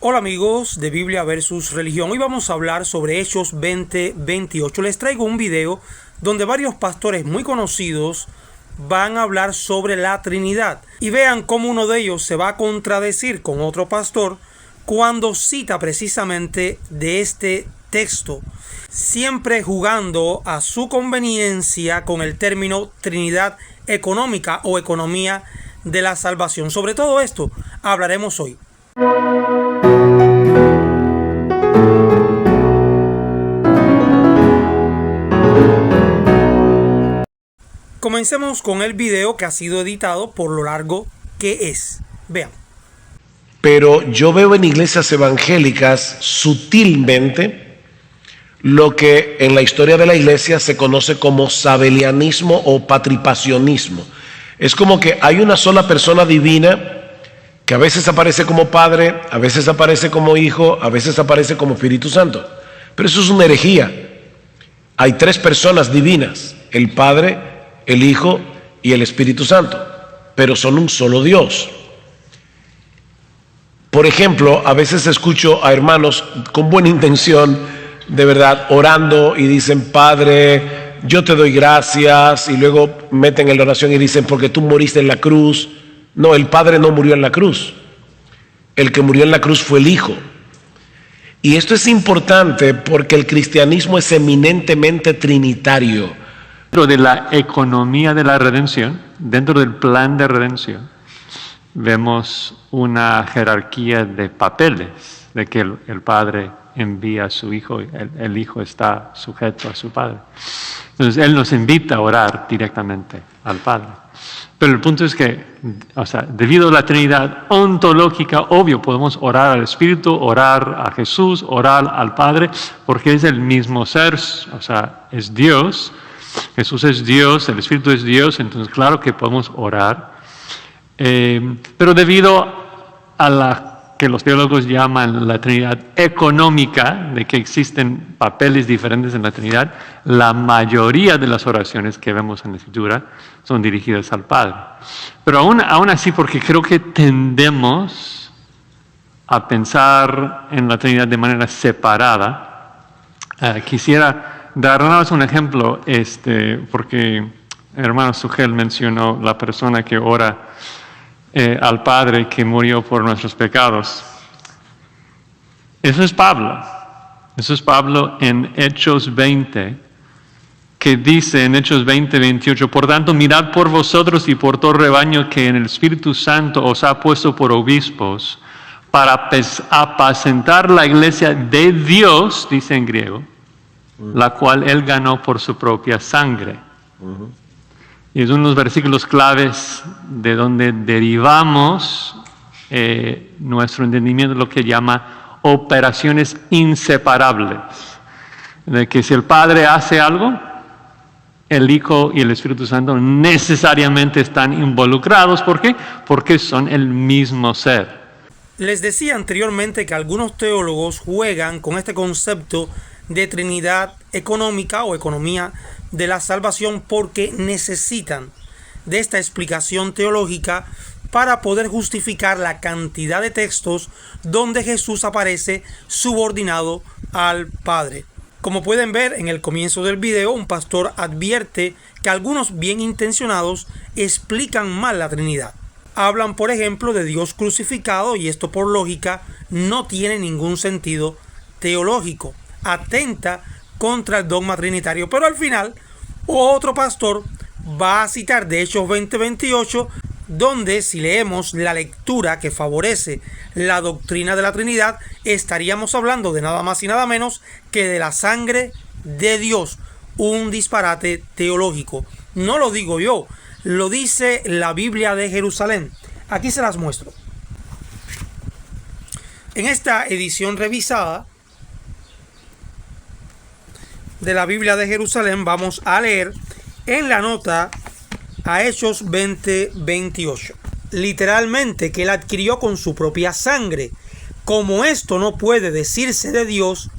Hola amigos de Biblia versus Religión. Hoy vamos a hablar sobre Hechos 20:28. Les traigo un video donde varios pastores muy conocidos van a hablar sobre la Trinidad. Y vean cómo uno de ellos se va a contradecir con otro pastor cuando cita precisamente de este texto, siempre jugando a su conveniencia con el término Trinidad económica o economía de la salvación. Sobre todo esto hablaremos hoy. Comencemos con el video que ha sido editado por lo largo que es. Vean. Pero yo veo en iglesias evangélicas sutilmente lo que en la historia de la iglesia se conoce como sabelianismo o patripacionismo. Es como que hay una sola persona divina que a veces aparece como Padre, a veces aparece como Hijo, a veces aparece como Espíritu Santo. Pero eso es una herejía. Hay tres personas divinas, el Padre, el Hijo y el Espíritu Santo, pero son un solo Dios. Por ejemplo, a veces escucho a hermanos con buena intención, de verdad, orando y dicen: Padre, yo te doy gracias, y luego meten en la oración y dicen: porque tú moriste en la cruz. No, el Padre no murió en la cruz. El que murió en la cruz fue el Hijo. Y esto es importante porque el cristianismo es eminentemente trinitario. Dentro de la economía de la redención, dentro del plan de redención, vemos una jerarquía de papeles, de que el Padre envía a su Hijo, el Hijo está sujeto a su Padre. Entonces Él nos invita a orar directamente al Padre. Pero el punto es que, debido a la Trinidad ontológica, obvio, podemos orar al Espíritu, orar a Jesús, orar al Padre, porque es el mismo ser, es Dios. Jesús es Dios, el Espíritu es Dios, entonces claro que podemos orar. Pero debido a la que los teólogos llaman la Trinidad económica, de que existen papeles diferentes en la Trinidad, la mayoría de las oraciones que vemos en la Escritura son dirigidas al Padre. Pero aún así, porque creo que tendemos a pensar en la Trinidad de manera separada, quisiera dar nada más un ejemplo, porque el hermano Sugel mencionó la persona que ora al Padre que murió por nuestros pecados. Eso es Pablo. Eso es Pablo en Hechos 20, que dice en Hechos 20:28: por tanto, mirad por vosotros y por todo rebaño que en el Espíritu Santo os ha puesto por obispos, para apacentar la iglesia de Dios, dice en griego, la cual Él ganó por su propia sangre. Y es uno de los versículos claves de donde derivamos nuestro entendimiento de lo que llama operaciones inseparables. De que si el Padre hace algo, el Hijo y el Espíritu Santo necesariamente están involucrados. ¿Por qué? Porque son el mismo ser. Les decía anteriormente que algunos teólogos juegan con este concepto de Trinidad económica o economía de la salvación porque necesitan de esta explicación teológica para poder justificar la cantidad de textos donde Jesús aparece subordinado al Padre. Como pueden ver en el comienzo del video, un pastor advierte que algunos bien intencionados explican mal la Trinidad. Hablan, por ejemplo, de Dios crucificado, y esto por lógica no tiene ningún sentido teológico. Atenta contra el dogma trinitario, pero al final otro pastor va a citar de Hechos 20:28, donde si leemos la lectura que favorece la doctrina de la Trinidad, estaríamos hablando de nada más y nada menos que de la sangre de Dios. Un disparate teológico. No lo digo yo, lo dice la Biblia de Jerusalén. Aquí se las muestro. En esta edición revisada de la Biblia de Jerusalén vamos a leer en la nota a Hechos 20:28. Literalmente, que Él adquirió con su propia sangre. Como esto no puede decirse de Dios,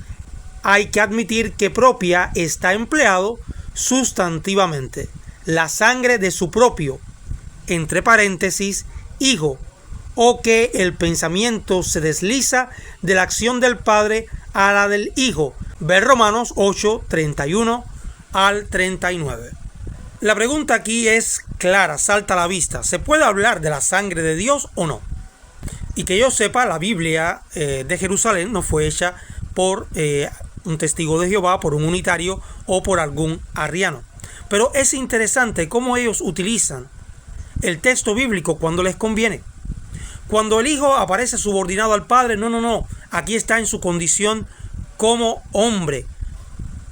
hay que admitir que propia está empleado sustantivamente. La sangre de su propio, entre paréntesis, Hijo, o que el pensamiento se desliza de la acción del Padre a la del Hijo. Ver Romanos 8, 31 al 39. La pregunta aquí es clara, salta a la vista. ¿Se puede hablar de la sangre de Dios o no? Y que yo sepa, la Biblia de Jerusalén no fue hecha por un testigo de Jehová, por un unitario o por algún arriano. Pero es interesante cómo ellos utilizan el texto bíblico cuando les conviene. Cuando el Hijo aparece subordinado al Padre, no. Aquí está en su condición como hombre.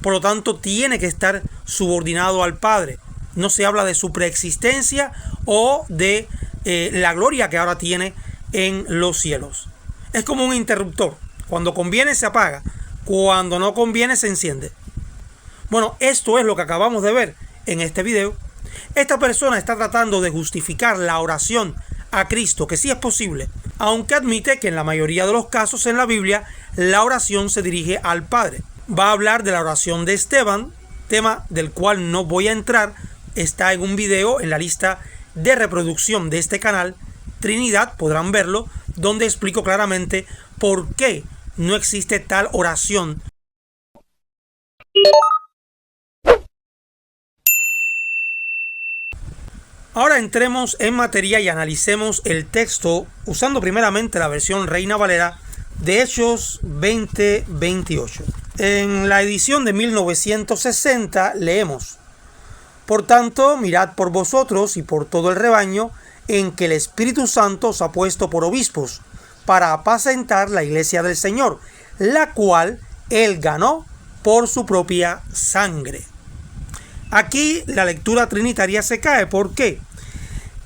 Por lo tanto, tiene que estar subordinado al Padre. No se habla de su preexistencia o de la gloria que ahora tiene en los cielos. Es como un interruptor. Cuando conviene se apaga. Cuando no conviene se enciende. Bueno, esto es lo que acabamos de ver en este video. Esta persona está tratando de justificar la oración a Cristo, que sí es posible, aunque admite que en la mayoría de los casos en la Biblia la oración se dirige al Padre. Va a hablar de la oración de Esteban, tema del cual no voy a entrar. Está en un video en la lista de reproducción de este canal, Trinidad, podrán verlo, donde explico claramente por qué no existe tal oración. Ahora entremos en materia y analicemos el texto usando primeramente la versión Reina Valera de Hechos 20:28. En la edición de 1960 leemos: Por tanto, mirad por vosotros y por todo el rebaño en que el Espíritu Santo os ha puesto por obispos, para apacentar la iglesia del Señor, la cual Él ganó por su propia sangre. Aquí la lectura trinitaria se cae. ¿Por qué?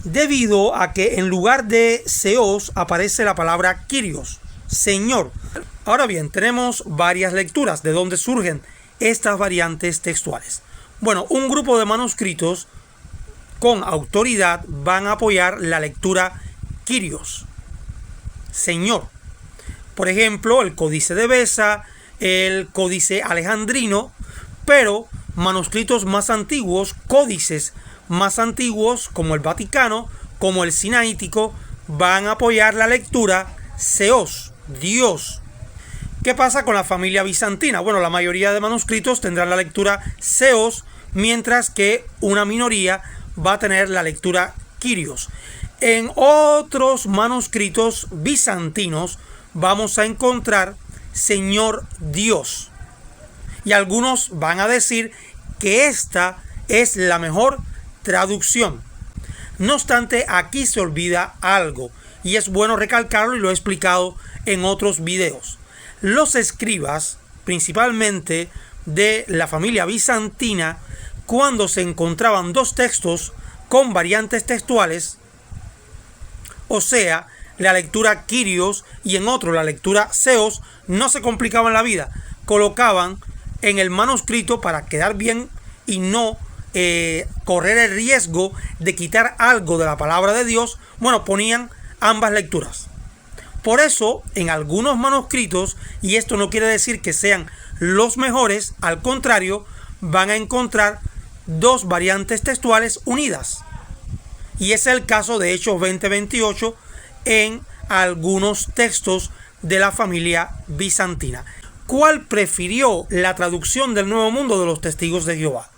Debido a que en lugar de Seos aparece la palabra Kyrios, Señor. Ahora bien, tenemos varias lecturas de donde surgen estas variantes textuales. Bueno, un grupo de manuscritos con autoridad van a apoyar la lectura Kyrios, Señor. Por ejemplo, el Códice de Beza, el Códice Alejandrino, pero manuscritos más antiguos, códices más antiguos como el Vaticano, como el Sinaítico, van a apoyar la lectura Seos, Dios. ¿Qué pasa con la familia bizantina? Bueno, la mayoría de manuscritos tendrán la lectura Seos, mientras que una minoría va a tener la lectura Kyrios. En otros manuscritos bizantinos vamos a encontrar Señor Dios. Y algunos van a decir que esta es la mejor traducción. No obstante, aquí se olvida algo, y es bueno recalcarlo y lo he explicado en otros videos. Los escribas, principalmente de la familia bizantina, cuando se encontraban dos textos con variantes textuales, o sea, la lectura Kyrios y en otro la lectura Seos, no se complicaban la vida. Colocaban en el manuscrito, para quedar bien y no correr el riesgo de quitar algo de la palabra de Dios, bueno, ponían ambas lecturas. Por eso, en algunos manuscritos, y esto no quiere decir que sean los mejores, al contrario, van a encontrar dos variantes textuales unidas. Y es el caso de Hechos 20:28 en algunos textos de la familia bizantina. ¿Cuál prefirió la traducción del Nuevo Mundo de los Testigos de Jehová?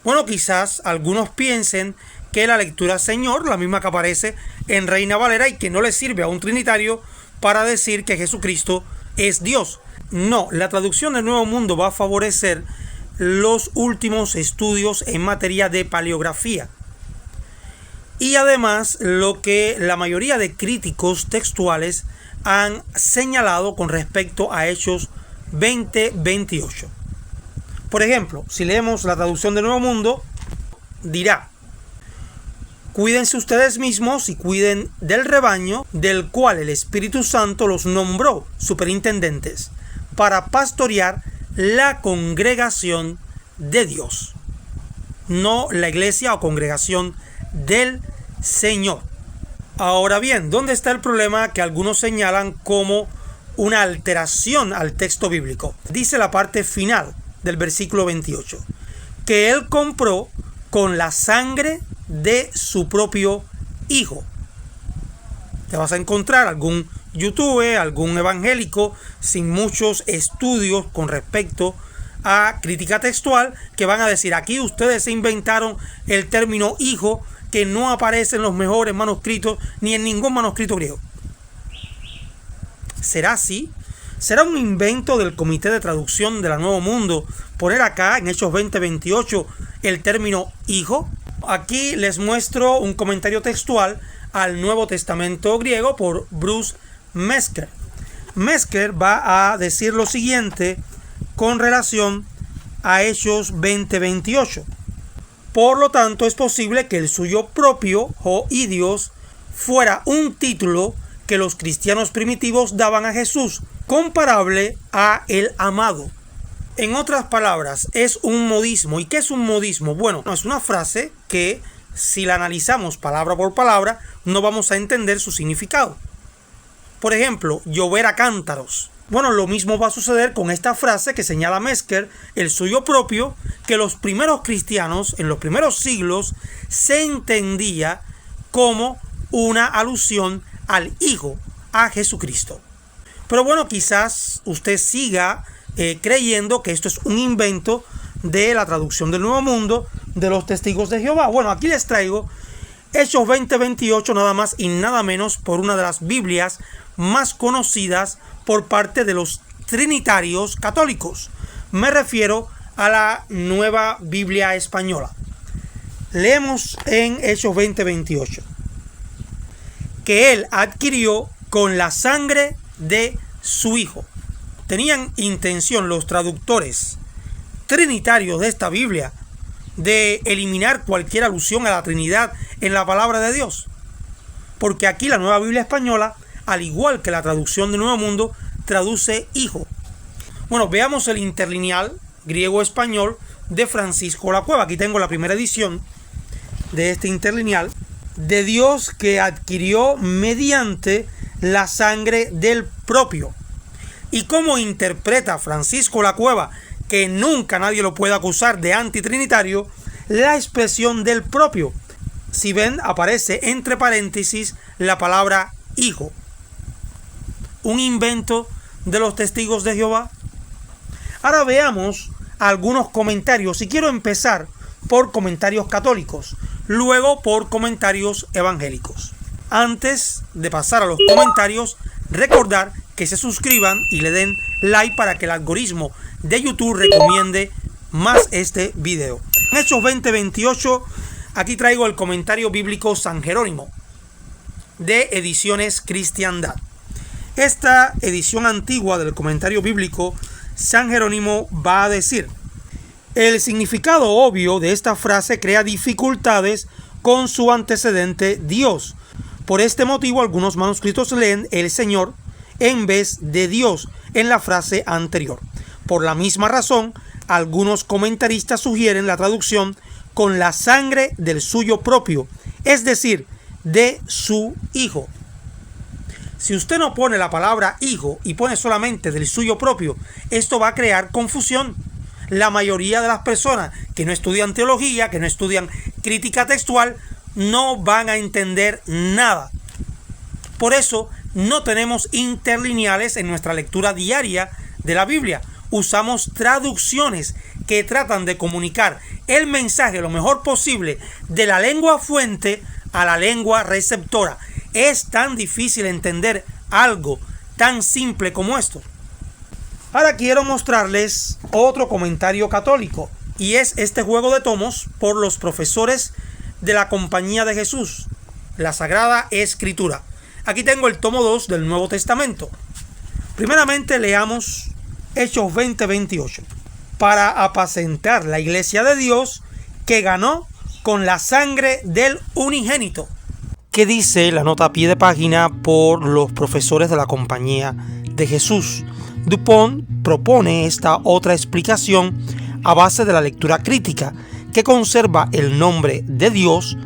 Bueno, quizás algunos piensen que la lectura Señor, la misma que aparece en Reina Valera y que no le sirve a un trinitario para decir que Jesucristo es Dios. No, la traducción del Nuevo Mundo va a favorecer los últimos estudios en materia de paleografía. Y además, lo que la mayoría de críticos textuales han señalado con respecto a Hechos 20:28. Por ejemplo, si leemos la traducción del Nuevo Mundo, dirá: Cuídense ustedes mismos y cuiden del rebaño del cual el Espíritu Santo los nombró superintendentes para pastorear la congregación de Dios, no la iglesia o congregación del Señor. Ahora bien, ¿dónde está el problema que algunos señalan como una alteración al texto bíblico? Dice la parte final del versículo 28, que Él compró con la sangre de su propio Hijo. Te vas a encontrar algún youtuber, algún evangélico sin muchos estudios con respecto a crítica textual que van a decir: aquí ustedes se inventaron el término hijo, que no aparece en los mejores manuscritos ni en ningún manuscrito griego. ¿Será así? ¿Será un invento del Comité de Traducción de la Nuevo Mundo poner acá en Hechos 20:28 el término hijo? Aquí les muestro un comentario textual al Nuevo Testamento griego por Bruce Mesker. Mesker va a decir lo siguiente con relación a Hechos 20:28. Por lo tanto, es posible que el suyo propio, o idios, fuera un título que los cristianos primitivos daban a Jesús, comparable a el amado. En otras palabras, es un modismo. ¿Y qué es un modismo? Bueno, es una frase que, si la analizamos palabra por palabra, no vamos a entender su significado. Por ejemplo, llover a cántaros. Bueno, lo mismo va a suceder con esta frase que señala Mesker, el suyo propio, que los primeros cristianos, en los primeros siglos, se entendía como una alusión al Hijo, a Jesucristo. Pero bueno, quizás usted siga creyendo que esto es un invento de la traducción del Nuevo Mundo, de los Testigos de Jehová. Bueno, aquí les traigo Hechos 20:28, nada más y nada menos, por una de las Biblias más conocidas por parte de los trinitarios católicos. Me refiero a la Nueva Biblia Española. Leemos en Hechos 20:28 que él adquirió con la sangre de su Hijo. Tenían intención los traductores trinitarios de esta Biblia de eliminar cualquier alusión a la Trinidad en la palabra de Dios, porque aquí la Nueva Biblia Española, al igual que la traducción del Nuevo Mundo, traduce hijo. Bueno, veamos el interlineal griego-español de Francisco La Cueva. Aquí tengo la primera edición de este interlineal: de Dios que adquirió mediante la sangre del propio. ¿Y cómo interpreta Francisco La Cueva, que nunca nadie lo puede acusar de antitrinitario, la expresión del propio? Si ven, aparece entre paréntesis la palabra hijo. ¿Un invento de los Testigos de Jehová? Ahora veamos algunos comentarios, y quiero empezar por comentarios católicos, luego por comentarios evangélicos. Antes de pasar a los comentarios, recordar que se suscriban y le den like para que el algoritmo de YouTube recomiende más este video. En Hechos 20:28, aquí traigo el comentario bíblico San Jerónimo de Ediciones Cristiandad. Esta edición antigua del comentario bíblico San Jerónimo va a decir: el significado obvio de esta frase crea dificultades con su antecedente Dios. Por este motivo, algunos manuscritos leen el Señor en vez de Dios en la frase anterior. Por la misma razón, algunos comentaristas sugieren la traducción con la sangre del suyo propio, es decir, de su Hijo. Si usted no pone la palabra hijo y pone solamente del suyo propio, esto va a crear confusión. La mayoría de las personas que no estudian teología, que no estudian crítica textual, no van a entender nada. Por eso no tenemos interlineales en nuestra lectura diaria de la Biblia. Usamos traducciones que tratan de comunicar el mensaje lo mejor posible de la lengua fuente a la lengua receptora. Es tan difícil entender algo tan simple como esto. Ahora quiero mostrarles otro comentario católico, y es este juego de tomos por los profesores de la Compañía de Jesús, la Sagrada Escritura. Aquí tengo el tomo 2 del Nuevo Testamento. Primeramente leamos Hechos 20:28. Para apacentar la iglesia de Dios que ganó con la sangre del unigénito. ¿Qué dice la nota a pie de página por los profesores de la Compañía de Jesús? Dupont propone esta otra explicación a base de la lectura crítica, que conserva el nombre de Dios.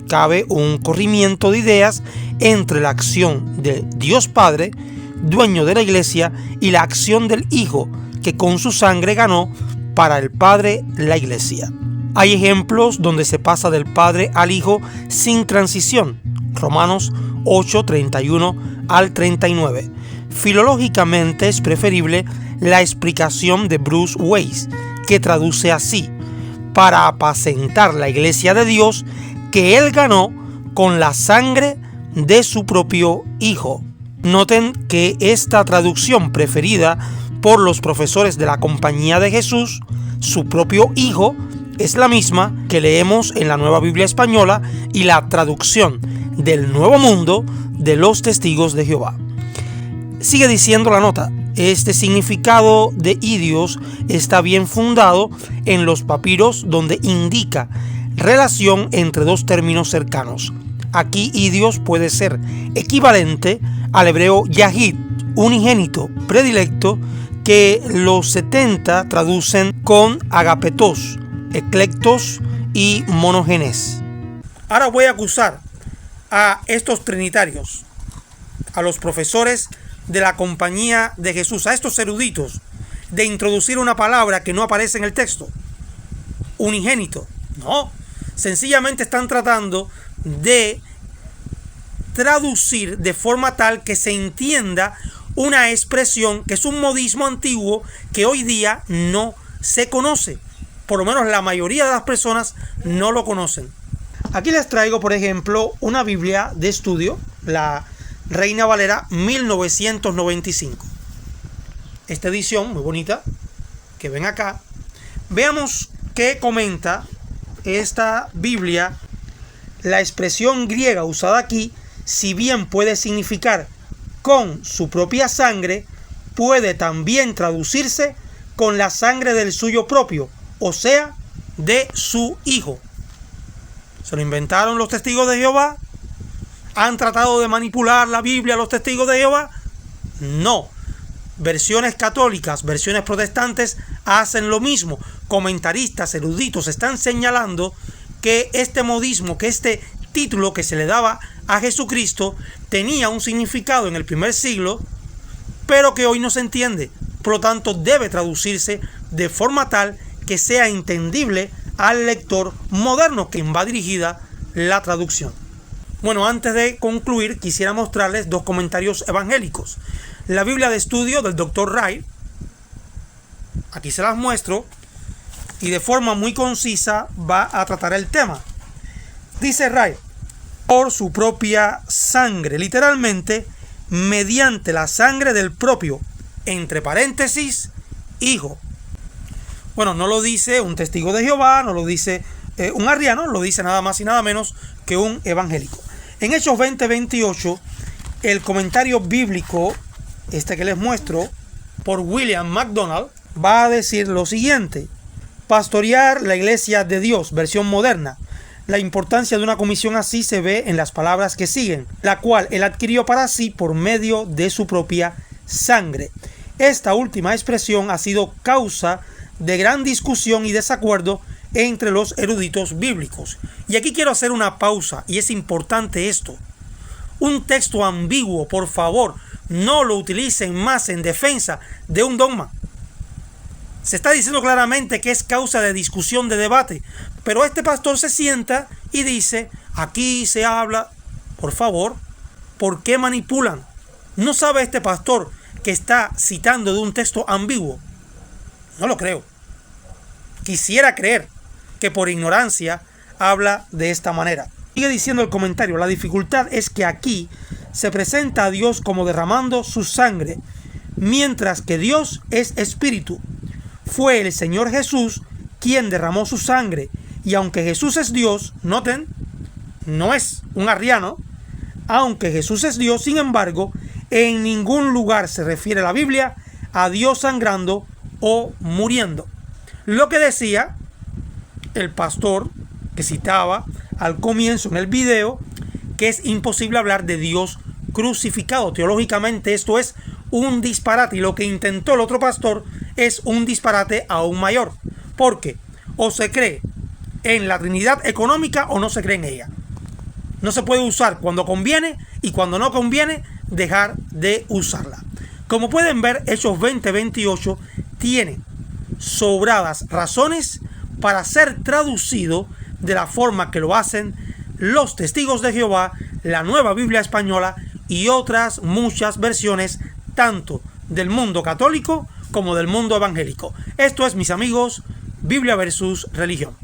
Cabe un corrimiento de ideas entre la acción de Dios Padre, dueño de la iglesia, y la acción del Hijo, que con su sangre ganó para el Padre la iglesia. Hay ejemplos donde se pasa del Padre al Hijo sin transición. Romanos 8, 31 al 39. Filológicamente es preferible la explicación de Bruce Weiss, que traduce así: para apacentar la iglesia de Dios que Él ganó con la sangre de su propio Hijo. Noten que esta traducción preferida por los profesores de la Compañía de Jesús, su propio Hijo, es la misma que leemos en la Nueva Biblia Española y la traducción del Nuevo Mundo de los Testigos de Jehová. Sigue diciendo la nota: este significado de idios está bien fundado en los papiros, donde indica relación entre dos términos cercanos. Aquí idios puede ser equivalente al hebreo yahid, unigénito predilecto, que los 70 traducen con agapetos, eclectos y monogenes. Ahora voy a acusar a estos trinitarios, a los profesores de la Compañía de Jesús, a estos eruditos, de introducir una palabra que no aparece en el texto. Unigénito. No, sencillamente están tratando de traducir de forma tal que se entienda una expresión que es un modismo antiguo que hoy día no se conoce. Por lo menos la mayoría de las personas no lo conocen. Aquí les traigo, por ejemplo, una Biblia de estudio, la Reina Valera 1995. Esta edición muy bonita que ven acá. Veamos qué comenta esta Biblia. La expresión griega usada aquí, si bien puede significar con su propia sangre, puede también traducirse con la sangre del suyo propio, o sea, de su Hijo. ¿Se lo inventaron los testigos de Jehová? ¿Han tratado de manipular la Biblia los testigos de Jehová? No. Versiones católicas, versiones protestantes hacen lo mismo. Comentaristas eruditos están señalando que este modismo, que este título que se le daba a Jesucristo tenía un significado en el primer siglo, pero que hoy no se entiende. Por lo tanto, debe traducirse de forma tal que sea entendible al lector moderno, quien va dirigida la traducción. Bueno, antes de concluir, quisiera mostrarles dos comentarios evangélicos. La Biblia de estudio del Dr. Wright, aquí se las muestro, y de forma muy concisa va a tratar el tema. Dice Wright: por su propia sangre, literalmente, mediante la sangre del propio, entre paréntesis, Hijo. Bueno, no lo dice un testigo de Jehová, no lo dice un arriano, lo dice nada más y nada menos que un evangélico. En Hechos 20:28, el comentario bíblico, este que les muestro, por William MacDonald, va a decir lo siguiente: pastorear la iglesia de Dios, versión moderna. La importancia de una comisión así se ve en las palabras que siguen, la cual él adquirió para sí por medio de su propia sangre. Esta última expresión ha sido causa de gran discusión y desacuerdo entre los eruditos bíblicos. Y aquí quiero hacer una pausa, y es importante esto. Un texto ambiguo, por favor, no lo utilicen más en defensa de un dogma. Se está diciendo claramente que es causa de discusión, de debate, pero este pastor se sienta y dice: aquí se habla. Por favor, ¿por qué manipulan? ¿No sabe este pastor que está citando de un texto ambiguo? No lo creo. Quisiera creer que por ignorancia habla de esta manera. Sigue diciendo el comentario: la dificultad es que aquí se presenta a Dios como derramando su sangre, mientras que Dios es espíritu. Fue el Señor Jesús quien derramó su sangre, y aunque Jesús es Dios, noten, no es un arriano, aunque Jesús es Dios, sin embargo, en ningún lugar se refiere la Biblia a Dios sangrando o muriendo. Lo que decía el pastor que citaba al comienzo en el video, que es imposible hablar de Dios crucificado. Teológicamente esto es un disparate, y lo que intentó el otro pastor es un disparate aún mayor, porque o se cree en la Trinidad económica o no se cree en ella. No se puede usar cuando conviene, y cuando no conviene dejar de usarla. Como pueden ver, Hechos 20:28 tiene sobradas razones para ser traducido de la forma que lo hacen los testigos de Jehová la Nueva Biblia Española y otras muchas versiones, tanto del mundo católico como del mundo evangélico. Esto es, mis amigos, Biblia versus religión.